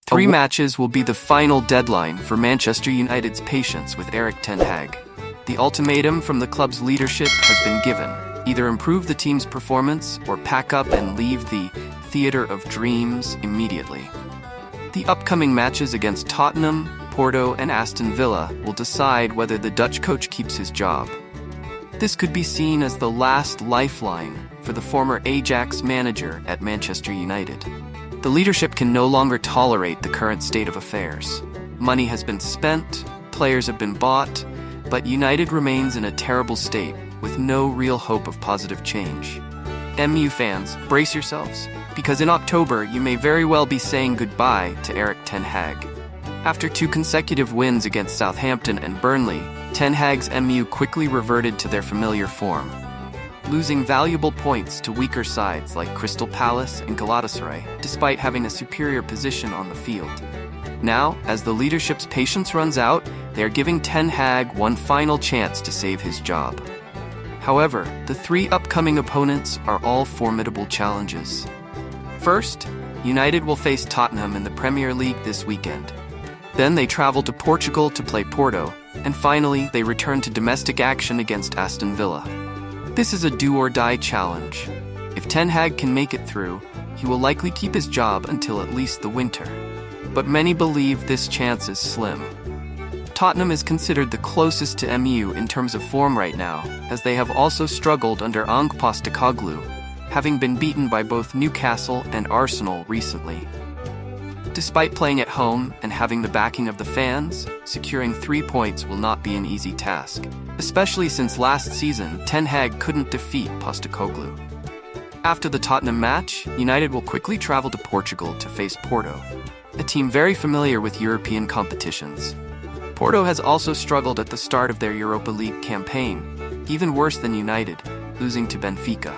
3 matches will be the final deadline for Manchester United's patience with Erik Ten Hag. The ultimatum from the club's leadership has been given. Either improve the team's performance or pack up and leave the theater of dreams immediately. The upcoming matches against Tottenham, Porto, and Aston Villa will decide whether the Dutch coach keeps his job. This could be seen as the last lifeline for the former Ajax manager at Manchester United. The leadership can no longer tolerate the current state of affairs. Money has been spent, players have been bought, but United remains in a terrible state with no real hope of positive change. MU fans, brace yourselves, because in October you may very well be saying goodbye to Erik Ten Hag. After 2 consecutive wins against Southampton and Burnley, Ten Hag's MU quickly reverted to their familiar form, losing valuable points to weaker sides like Crystal Palace and Galatasaray, despite having a superior position on the field. Now, as the leadership's patience runs out, they are giving Ten Hag one final chance to save his job. However, the 3 upcoming opponents are all formidable challenges. First, United will face Tottenham in the Premier League this weekend. Then they travel to Portugal to play Porto, and finally they return to domestic action against Aston Villa. This is a do-or-die challenge. If Ten Hag can make it through, he will likely keep his job until at least the winter. But many believe this chance is slim. Tottenham is considered the closest to MU in terms of form right now, as they have also struggled under Postecoglou, having been beaten by both Newcastle and Arsenal recently. Despite playing at home and having the backing of the fans, securing 3 points will not be an easy task, especially since last season Ten Hag couldn't defeat Postecoglou. After the Tottenham match, United will quickly travel to Portugal to face Porto, a team very familiar with European competitions. Porto has also struggled at the start of their Europa League campaign, even worse than United, losing to Benfica.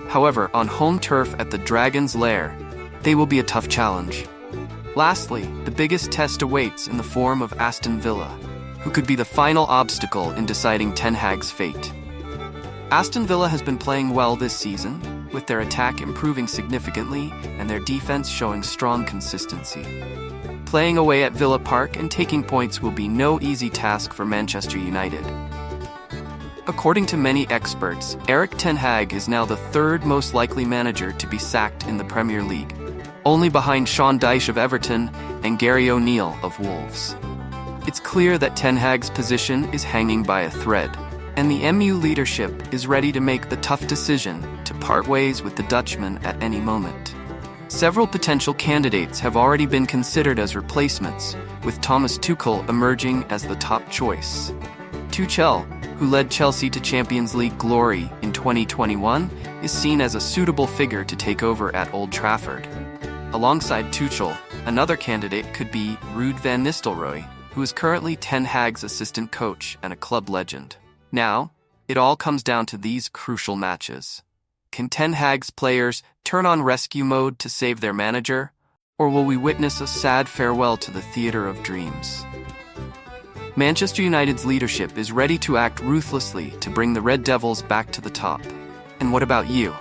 However, on home turf at the Dragon's Lair, they will be a tough challenge. Lastly, the biggest test awaits in the form of Aston Villa, who could be the final obstacle in deciding Ten Hag's fate. Aston Villa has been playing well this season, with their attack improving significantly and their defense showing strong consistency. Playing away at Villa Park and taking points will be no easy task for Manchester United. According to many experts, Erik Ten Hag is now the 3rd most likely manager to be sacked in the Premier League, only behind Sean Dyche of Everton and Gary O'Neill of Wolves. It's clear that Ten Hag's position is hanging by a thread, and the MU leadership is ready to make the tough decision to part ways with the Dutchman at any moment. Several potential candidates have already been considered as replacements, with Thomas Tuchel emerging as the top choice. Tuchel, who led Chelsea to Champions League glory in 2021, is seen as a suitable figure to take over at Old Trafford. Alongside Tuchel, another candidate could be Ruud van Nistelrooy, who is currently Ten Hag's assistant coach and a club legend. Now, it all comes down to these crucial matches. Can Ten Hag's players turn on rescue mode to save their manager, or will we witness a sad farewell to the theater of dreams? Manchester United's leadership is ready to act ruthlessly to bring the Red Devils back to the top. And what about you?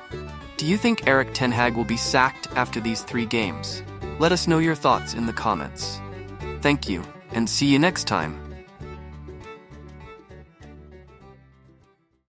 Do you think Erik Ten Hag will be sacked after these 3 games? Let us know your thoughts in the comments. Thank you, and see you next time.